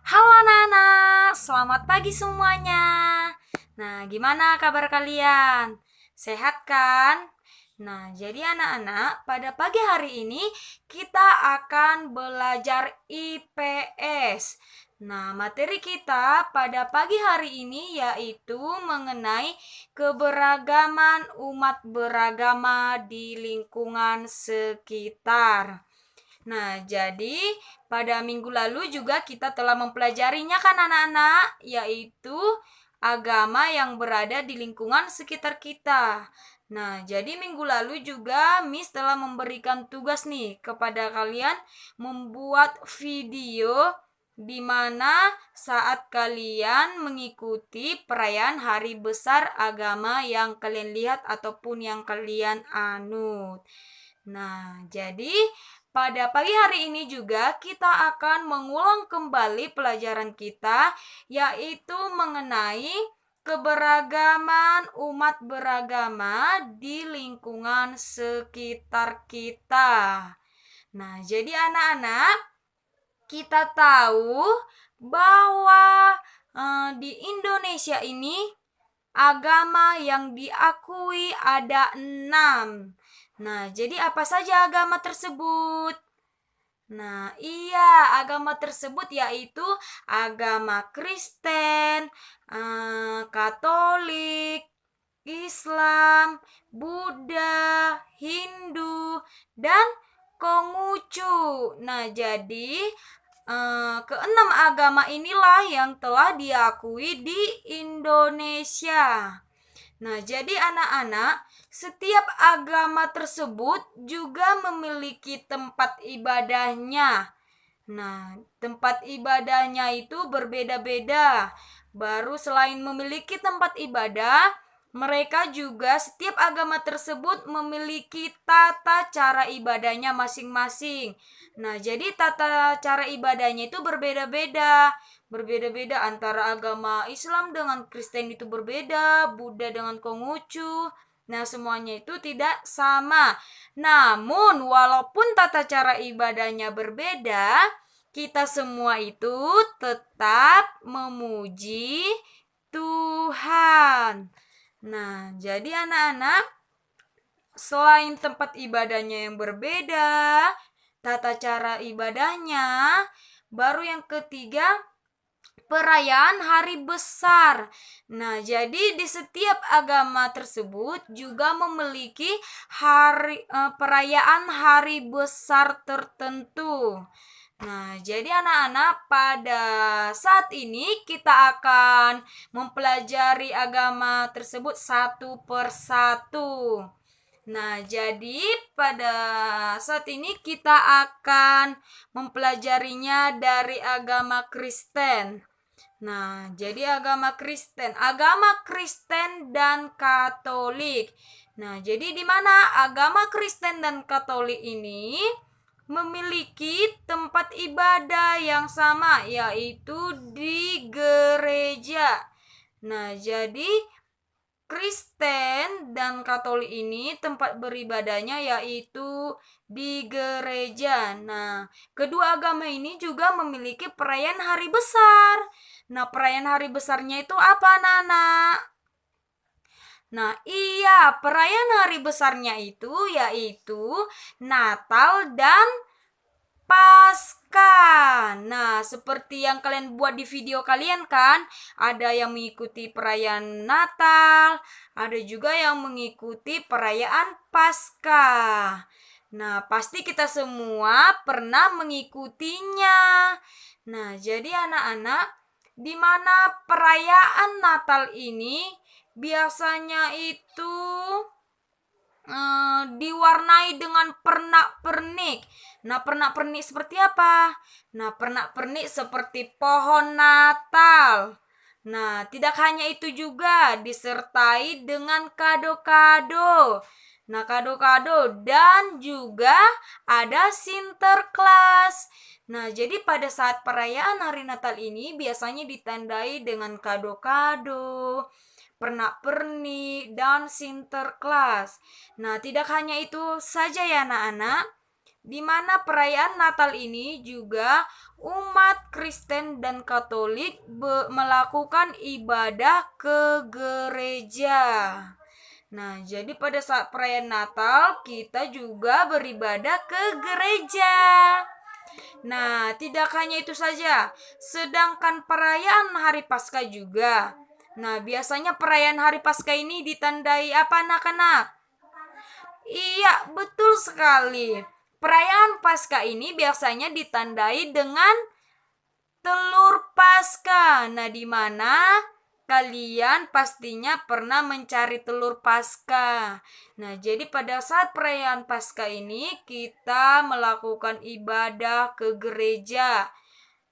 Halo anak-anak, selamat pagi semuanya. Nah, gimana kabar kalian? Sehat kan? Nah, jadi anak-anak, pada pagi hari ini kita akan belajar IPS. Nah, materi kita pada pagi hari ini yaitu mengenai keberagaman umat beragama di lingkungan sekitar. Nah, jadi pada minggu lalu juga kita telah mempelajarinya kan anak-anak, yaitu agama yang berada di lingkungan sekitar kita. Nah, jadi minggu lalu juga Miss telah memberikan tugas nih kepada kalian membuat video di mana saat kalian mengikuti perayaan hari besar agama yang kalian lihat ataupun yang kalian anut. Nah, jadi pada pagi hari ini juga kita akan mengulang kembali pelajaran kita, yaitu mengenai keberagaman umat beragama di lingkungan sekitar kita. Nah, jadi anak-anak, kita tahu bahwa di Indonesia ini agama yang diakui ada 6. Nah, jadi apa saja agama tersebut? Nah, iya, agama tersebut yaitu agama Kristen, Katolik, Islam, Buddha, Hindu, dan Konghucu. Nah, jadi keenam agama inilah yang telah diakui di Indonesia. Nah, jadi anak-anak, setiap agama tersebut juga memiliki tempat ibadahnya. Nah, tempat ibadahnya itu berbeda-beda. Baru selain memiliki tempat ibadah, mereka juga setiap agama tersebut memiliki tata cara ibadahnya masing-masing. Nah, jadi tata cara ibadahnya itu berbeda-beda. Berbeda-beda antara agama Islam dengan Kristen itu berbeda, Buddha dengan Konghucu. Nah, semuanya itu tidak sama. Namun, walaupun tata cara ibadahnya berbeda, kita semua itu tetap memuji Tuhan. Nah, jadi anak-anak, selain tempat ibadahnya yang berbeda, tata cara ibadahnya, baru yang ketiga, perayaan hari besar. Nah, jadi di setiap agama tersebut juga memiliki perayaan hari besar tertentu. Nah, jadi anak-anak, pada saat ini kita akan mempelajari agama tersebut satu persatu. Nah, jadi pada saat ini kita akan mempelajarinya dari agama Kristen. Nah, jadi agama Kristen dan Katolik. Nah, jadi di mana agama Kristen dan Katolik ini memiliki tempat ibadah yang sama, yaitu di gereja. Nah, jadi Kristen dan Katolik ini tempat beribadahnya yaitu di gereja. Nah, kedua agama ini juga memiliki perayaan hari besar. Nah, perayaan hari besarnya itu apa, Nana? Nah, iya, perayaan hari besarnya itu yaitu Natal dan Pasca. Nah, seperti yang kalian buat di video kalian kan, ada yang mengikuti perayaan Natal, ada juga yang mengikuti perayaan Pasca. Nah, pasti kita semua pernah mengikutinya. Nah, jadi anak-anak, di mana perayaan Natal ini biasanya itu diwarnai dengan pernak-pernik. Nah, pernak-pernik seperti apa? Nah, pernak-pernik seperti pohon Natal. Nah, tidak hanya itu juga, disertai dengan kado-kado. Nah, kado-kado dan juga ada Sinterklas. Nah, jadi pada saat perayaan hari Natal ini biasanya ditandai dengan kado-kado, pernak-pernik, dan Sinterklas. Nah, tidak hanya itu saja ya anak-anak. di mana perayaan Natal ini juga umat Kristen dan Katolik melakukan ibadah ke gereja. Nah, jadi pada saat perayaan Natal kita juga beribadah ke gereja. Nah, tidak hanya itu saja, sedangkan perayaan Hari Paskah juga. Nah, biasanya perayaan Hari Paskah ini ditandai apa, anak-anak? Iya, betul sekali. Perayaan Paskah ini biasanya ditandai dengan telur Paskah. Nah, di mana kalian pastinya pernah mencari telur Paskah. Nah, jadi pada saat perayaan Paskah ini kita melakukan ibadah ke gereja.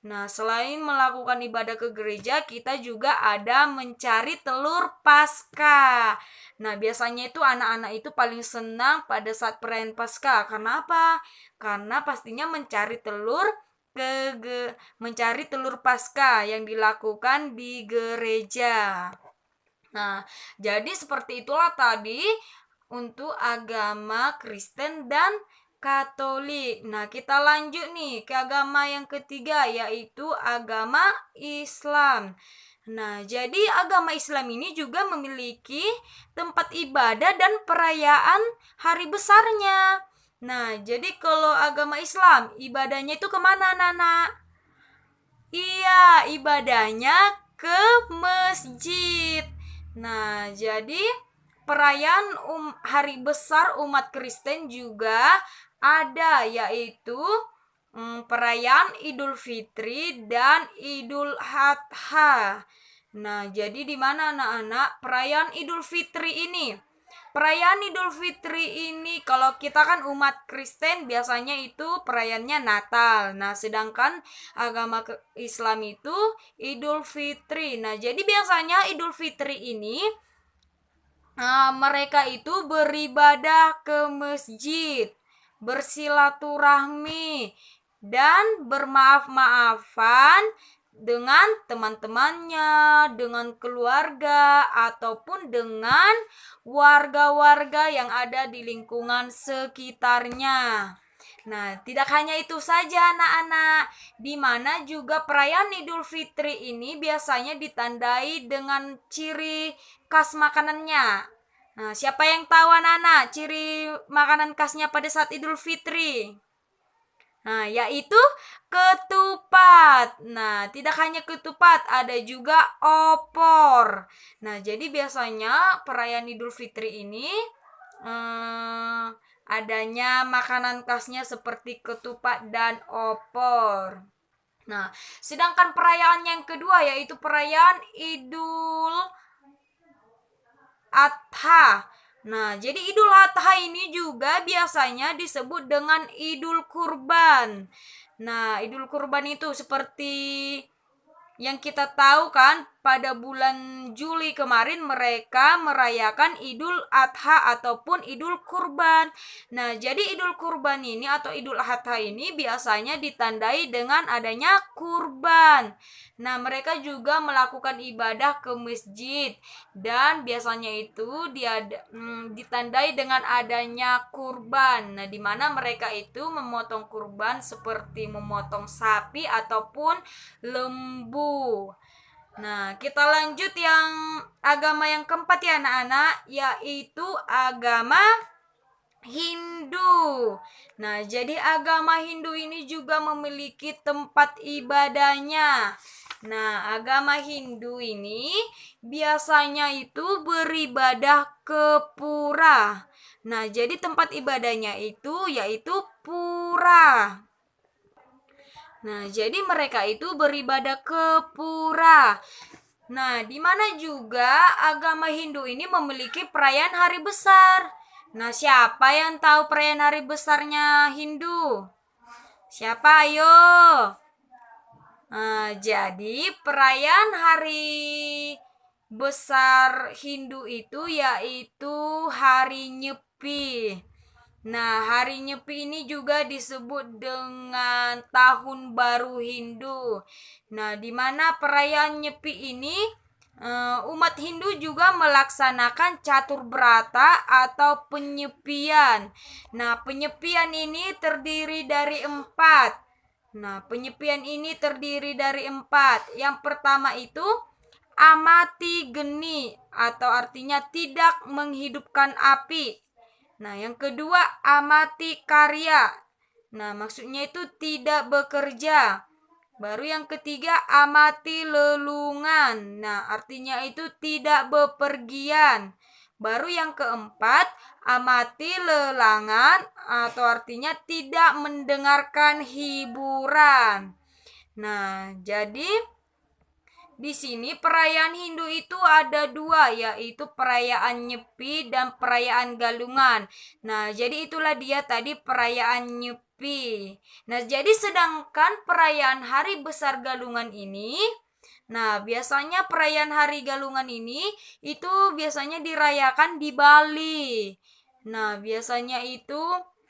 Nah, selain melakukan ibadah ke gereja, kita juga ada mencari telur Paskah. Nah, biasanya itu anak-anak itu paling senang pada saat perayaan Paskah. Karena apa? Karena pastinya mencari telur mencari telur Paskah yang dilakukan di gereja. Nah, jadi seperti itulah tadi untuk agama Kristen dan Katolik. Nah, kita lanjut nih ke agama yang ketiga, yaitu agama Islam. Nah, jadi agama Islam ini juga memiliki tempat ibadah dan perayaan hari besarnya. Nah, jadi kalau agama Islam, ibadahnya itu kemana, Nana? Iya, ibadahnya ke masjid. Nah, jadi perayaan hari besar umat Kristen juga ada, yaitu perayaan Idul Fitri dan Idul Adha. Nah, jadi di mana anak-anak perayaan Idul Fitri ini? Perayaan Idul Fitri ini kalau kita kan umat Kristen biasanya itu perayaannya Natal. Nah, sedangkan agama Islam itu Idul Fitri. Nah, jadi biasanya Idul Fitri ini mereka itu beribadah ke masjid, bersilaturahmi, dan bermaaf-maafan dengan teman-temannya, dengan keluarga, ataupun dengan warga-warga yang ada di lingkungan sekitarnya. Nah, tidak hanya itu saja anak-anak, di mana juga perayaan Idul Fitri ini biasanya ditandai dengan ciri khas makanannya. Nah, siapa yang tahu anak-anak ciri makanan khasnya pada saat Idul Fitri? Nah, yaitu ketupat. Nah, tidak hanya ketupat, ada juga opor. Nah, jadi biasanya perayaan Idul Fitri ini adanya makanan khasnya seperti ketupat dan opor. Nah, sedangkan perayaan yang kedua yaitu perayaan Idul Adha. Nah, jadi Idul Adha ini juga biasanya disebut dengan Idul Kurban. Nah, Idul Kurban itu seperti yang kita tahu kan, pada bulan Juli kemarin mereka merayakan Idul Adha ataupun Idul Kurban. Nah, jadi Idul Kurban ini atau Idul Adha ini biasanya ditandai dengan adanya kurban. Nah, mereka juga melakukan ibadah ke masjid dan biasanya itu ditandai dengan adanya kurban. Nah, di mana mereka itu memotong kurban seperti memotong sapi ataupun lembu. Nah, kita lanjut yang agama yang keempat ya anak-anak, yaitu agama Hindu. Nah, jadi agama Hindu ini juga memiliki tempat ibadahnya. Nah, agama Hindu ini biasanya itu beribadah ke pura. Nah, jadi tempat ibadahnya itu yaitu pura. Nah, jadi mereka itu beribadah ke pura. Nah, di mana juga agama Hindu ini memiliki perayaan hari besar. Nah, siapa yang tahu perayaan hari besarnya Hindu? Siapa? Ayo. Nah, jadi perayaan hari besar Hindu itu yaitu Hari Nyepi. Nah, Hari Nyepi ini juga disebut dengan Tahun Baru Hindu. Nah, di mana perayaan Nyepi ini Umat Hindu juga melaksanakan catur berata atau penyepian. Nah, penyepian ini terdiri dari 4. Yang pertama itu amati geni atau artinya tidak menghidupkan api. Nah, yang kedua amati karya. Nah, maksudnya itu tidak bekerja. Baru yang ketiga amati lelungan. Nah, artinya itu tidak bepergian. Baru yang keempat amati lelangan atau artinya tidak mendengarkan hiburan. Nah, jadi di sini perayaan Hindu itu ada 2, yaitu perayaan Nyepi dan perayaan Galungan. Nah, jadi itulah dia tadi perayaan Nyepi. Nah, jadi sedangkan perayaan Hari Besar Galungan ini, nah biasanya perayaan Hari Galungan ini itu biasanya dirayakan di Bali. Nah, biasanya itu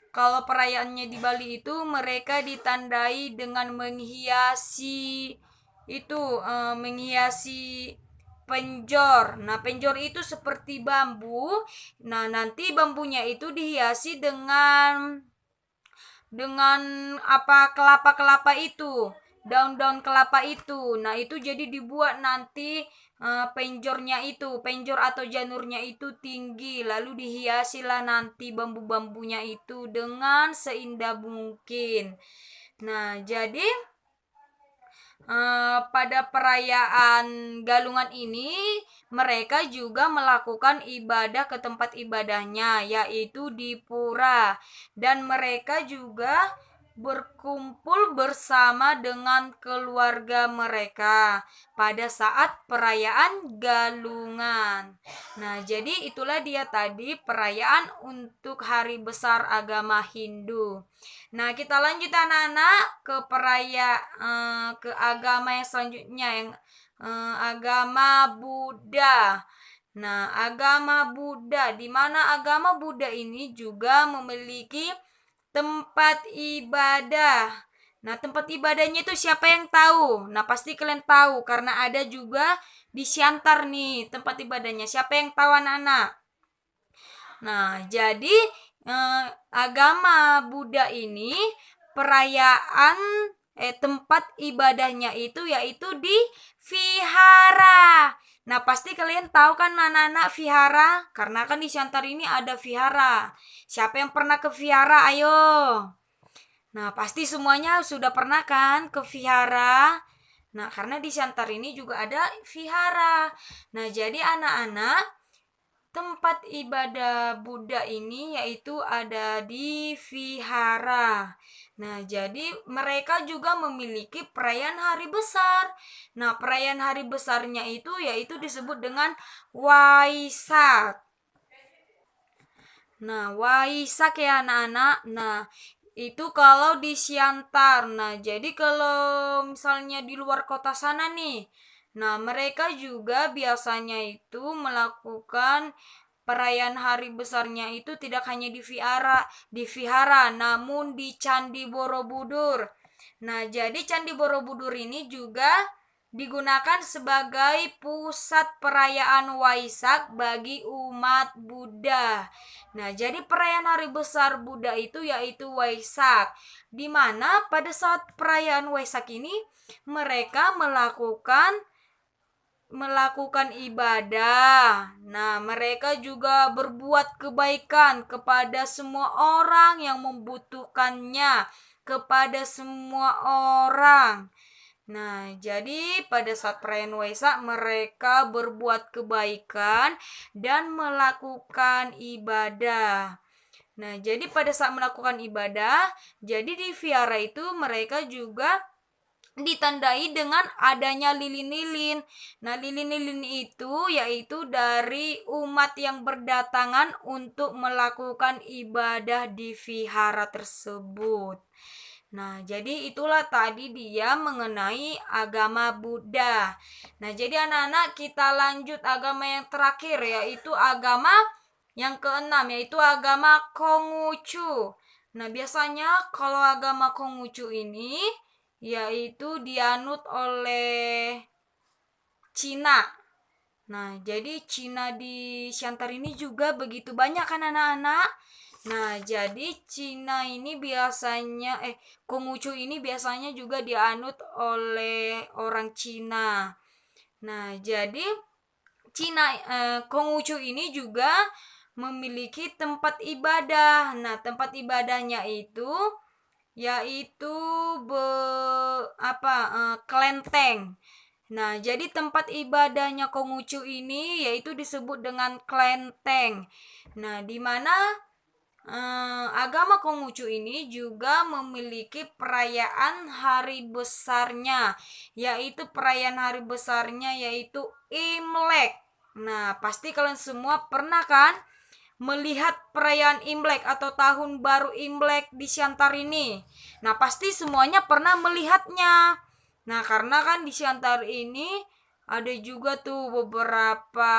kalau perayaannya di Bali itu mereka ditandai dengan menghiasi penjor. Nah, penjor itu seperti bambu. Nah, nanti bambunya itu dihiasi dengan apa kelapa-kelapa itu, daun-daun kelapa itu. Nah, itu jadi dibuat nanti penjor atau janurnya itu tinggi, lalu dihiasilah nanti bambu-bambunya itu dengan seindah mungkin. Nah, jadi pada perayaan Galungan ini mereka juga melakukan ibadah ke tempat ibadahnya, yaitu di pura, dan mereka juga berkumpul bersama dengan keluarga mereka pada saat perayaan Galungan. Nah, jadi itulah dia tadi perayaan untuk hari besar agama Hindu. Nah, kita lanjut anak-anak ke agama yang selanjutnya, yang agama Buddha. Nah, agama Buddha, di mana agama Buddha ini juga memiliki tempat ibadah. Nah, tempat ibadahnya itu siapa yang tahu? Nah, pasti kalian tahu karena ada juga di Siantar nih tempat ibadahnya. Siapa yang tahu anak-anak? Nah, jadi agama Buddha ini perayaan tempat ibadahnya itu yaitu di vihara. Nah, pasti kalian tahu kan anak-anak vihara? Karena kan di Siantar ini ada vihara. Siapa yang pernah ke vihara? Ayo. Nah, pasti semuanya sudah pernah kan ke vihara? Nah, karena di Siantar ini juga ada vihara. Nah, jadi anak-anak tempat ibadah Buddha ini yaitu ada di vihara. Nah, jadi mereka juga memiliki perayaan hari besar. Nah, perayaan hari besarnya itu yaitu disebut dengan Waisak. Nah, Waisak ya anak-anak. Nah, itu kalau di Siantar. Nah, jadi kalau misalnya di luar kota sana nih, nah mereka juga biasanya itu melakukan perayaan hari besarnya itu tidak hanya di vihara, namun di Candi Borobudur. Nah, jadi Candi Borobudur ini juga digunakan sebagai pusat perayaan Waisak bagi umat Buddha. Nah, jadi perayaan hari besar Buddha itu yaitu Waisak, di mana pada saat perayaan Waisak ini mereka melakukan ibadah. Nah, mereka juga berbuat kebaikan kepada semua orang yang membutuhkannya, kepada semua orang. Nah, jadi pada saat perayaan Waisak mereka berbuat kebaikan dan melakukan ibadah. Nah, jadi pada saat melakukan ibadah, jadi di vihara itu mereka juga ditandai dengan adanya lilin-lilin. Nah, lilin-lilin itu yaitu dari umat yang berdatangan untuk melakukan ibadah di vihara tersebut. Nah, jadi itulah tadi dia mengenai agama Buddha. Nah, jadi anak-anak kita lanjut agama yang terakhir yaitu agama yang keenam yaitu agama Konghucu. Nah, biasanya kalau agama Konghucu ini yaitu dianut oleh Cina. Nah, jadi Cina di Siantar ini juga begitu banyak kan anak-anak. Nah, jadi Cina ini biasanya Konghucu ini biasanya juga dianut oleh orang Cina. Nah, jadi Konghucu ini juga memiliki tempat ibadah. Nah, tempat ibadahnya itu yaitu kelenteng. Nah, jadi tempat ibadahnya Konghucu ini yaitu disebut dengan kelenteng. Nah, di mana agama Konghucu ini juga memiliki perayaan hari besarnya, yaitu perayaan hari besarnya yaitu Imlek. Nah, pasti kalian semua pernah kan melihat perayaan Imlek atau tahun baru Imlek di Siantar ini. Nah, pasti semuanya pernah melihatnya. Nah, karena kan di Siantar ini ada juga tuh beberapa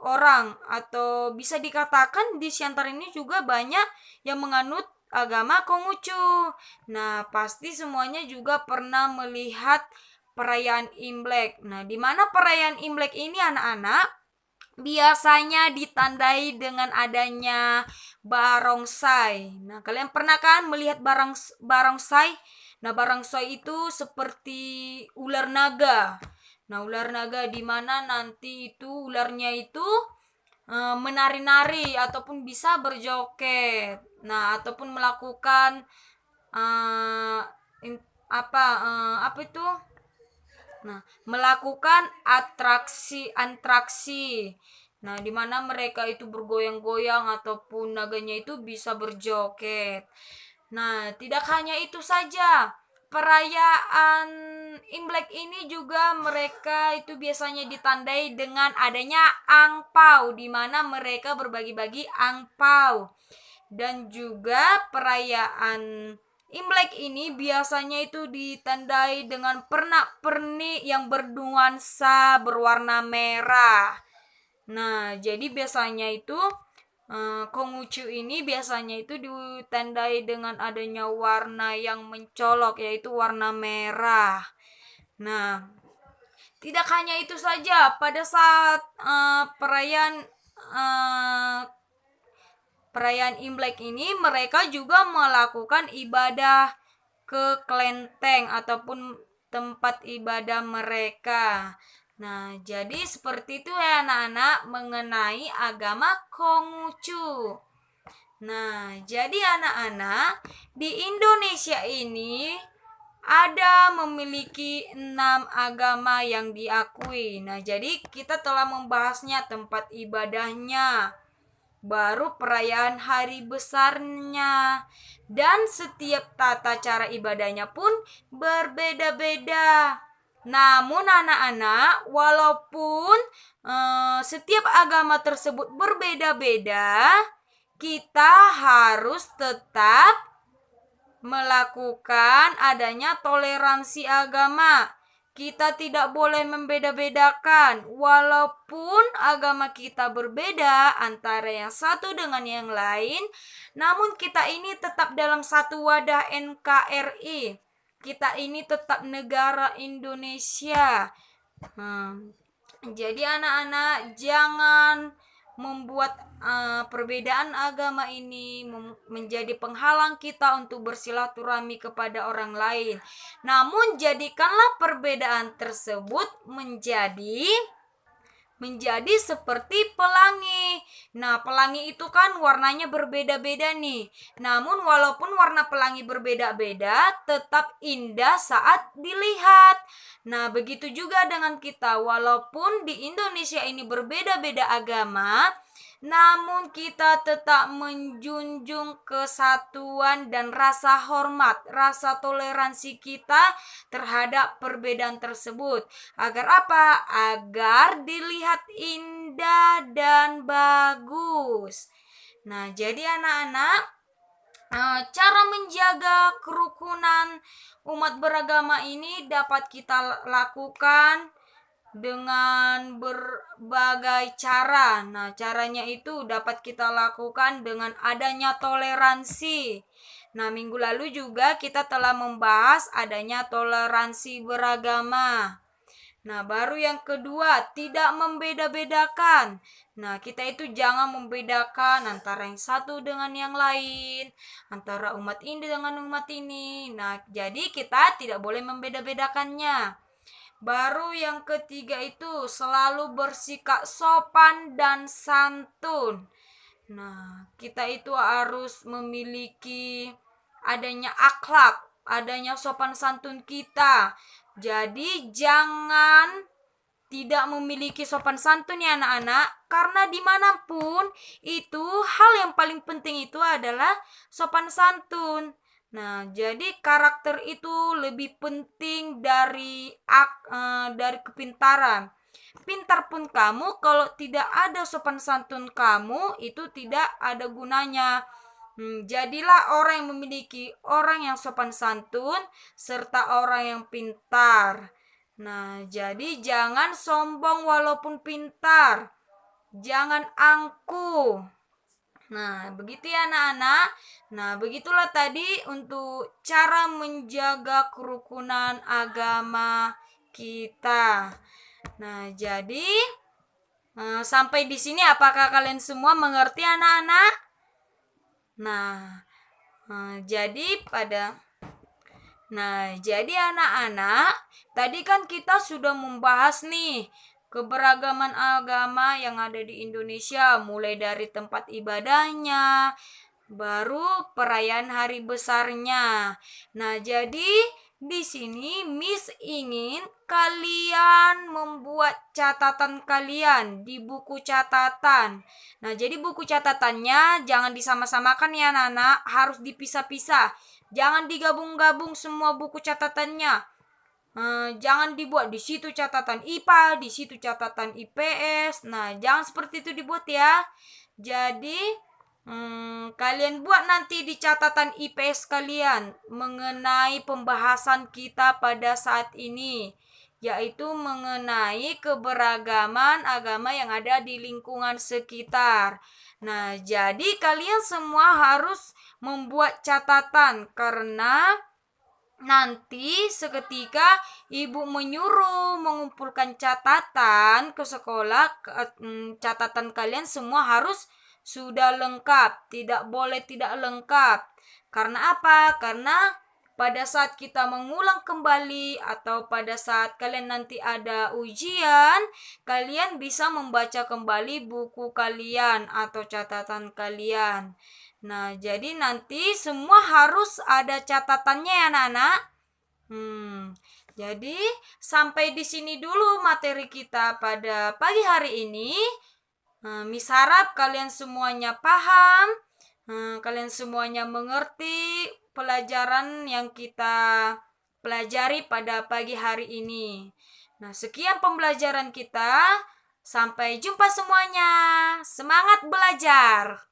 orang, atau bisa dikatakan di Siantar ini juga banyak yang menganut agama Konghucu. Nah, pasti semuanya juga pernah melihat perayaan Imlek. Nah, di mana perayaan Imlek ini anak-anak biasanya ditandai dengan adanya barongsai. Nah, kalian pernah kan melihat barongsai? Nah, barongsai itu seperti ular naga. Nah, ular naga di mana nanti itu ularnya itu menari-nari ataupun bisa berjoget. Nah, ataupun melakukan uh, apa itu? Nah, melakukan atraksi. Nah, di mana mereka itu bergoyang-goyang ataupun naganya itu bisa berjoget. Nah, tidak hanya itu saja. Perayaan Imlek ini juga mereka itu biasanya ditandai dengan adanya angpau, di mana mereka berbagi-bagi angpau. Dan juga perayaan Imlek ini biasanya itu ditandai dengan pernak-pernik yang bernuansa berwarna merah. Nah, jadi biasanya itu Konghucu ini biasanya itu ditandai dengan adanya warna yang mencolok, yaitu warna merah. Nah, tidak hanya itu saja, pada saat perayaan Imlek ini mereka juga melakukan ibadah ke kelenteng ataupun tempat ibadah mereka. Nah, jadi seperti itu ya anak-anak mengenai agama Konghucu. Nah, jadi anak-anak di Indonesia ini ada memiliki 6 agama yang diakui. Nah, jadi kita telah membahasnya tempat ibadahnya, baru perayaan hari besarnya, dan setiap tata cara ibadahnya pun berbeda-beda. Namun anak-anak, walaupun setiap agama tersebut berbeda-beda, kita harus tetap melakukan adanya toleransi agama. Kita tidak boleh membeda-bedakan, walaupun agama kita berbeda antara yang satu dengan yang lain, namun kita ini tetap dalam satu wadah NKRI. Kita ini tetap negara Indonesia. Jadi anak-anak jangan membuat perbedaan agama ini menjadi penghalang kita untuk bersilaturahmi kepada orang lain. Namun jadikanlah perbedaan tersebut menjadi seperti pelangi. Nah, pelangi itu kan warnanya berbeda-beda nih. Namun walaupun warna pelangi berbeda-beda, tetap indah saat dilihat. Nah, begitu juga dengan kita. Walaupun di Indonesia ini berbeda-beda agama, namun kita tetap menjunjung kesatuan dan rasa hormat, rasa toleransi kita terhadap perbedaan tersebut. Agar apa? Agar dilihat indah dan bagus. Nah, jadi anak-anak, cara menjaga kerukunan umat beragama ini dapat kita lakukan dengan berbagai cara. Nah, caranya itu dapat kita lakukan dengan adanya toleransi. Nah, minggu lalu juga kita telah membahas adanya toleransi beragama. Nah, baru yang kedua, tidak membeda-bedakan. Nah, kita itu jangan membedakan antara yang satu dengan yang lain, antara umat ini dengan umat ini. Nah, jadi kita tidak boleh membeda-bedakannya. Baru yang ketiga itu selalu bersikap sopan dan santun. Nah, kita itu harus memiliki adanya akhlak, adanya sopan santun kita. Jadi jangan tidak memiliki sopan santun ya anak-anak, karena dimanapun itu hal yang paling penting itu adalah sopan santun. Nah, jadi karakter itu lebih penting dari kepintaran. Pintar pun kamu, kalau tidak ada sopan santun kamu, itu tidak ada gunanya. Jadilah orang yang memiliki orang yang sopan santun serta orang yang pintar. Nah, jadi jangan sombong walaupun pintar. Jangan angkuh. Nah, begitu ya anak-anak. Nah, begitulah tadi untuk cara menjaga kerukunan agama kita. Nah, jadi sampai di sini apakah kalian semua mengerti anak-anak? Nah, jadi anak-anak, tadi kan kita sudah membahas nih keberagaman agama yang ada di Indonesia, mulai dari tempat ibadahnya, baru perayaan hari besarnya. Nah, jadi di sini Miss ingin kalian membuat catatan kalian di buku catatan. Nah, jadi buku catatannya jangan disama-samakan ya anak-anak, harus dipisah-pisah. Jangan digabung-gabung semua buku catatannya. Jangan dibuat di situ catatan IPA, di situ catatan IPS. Nah, jangan seperti itu dibuat ya. Jadi kalian buat nanti di catatan IPS kalian mengenai pembahasan kita pada saat ini, yaitu mengenai keberagaman agama yang ada di lingkungan sekitar. Nah, jadi kalian semua harus membuat catatan karena nanti seketika ibu menyuruh mengumpulkan catatan ke sekolah, catatan kalian semua harus sudah lengkap, tidak boleh tidak lengkap. Karena apa? Karena pada saat kita mengulang kembali atau pada saat kalian nanti ada ujian, kalian bisa membaca kembali buku kalian atau catatan kalian. Nah, jadi nanti semua harus ada catatannya ya anak-anak. Jadi sampai di sini dulu materi kita pada pagi hari ini. Miss harap kalian semuanya paham, kalian semuanya mengerti pelajaran yang kita pelajari pada pagi hari ini. Nah, sekian pembelajaran kita. Sampai jumpa semuanya. Semangat belajar!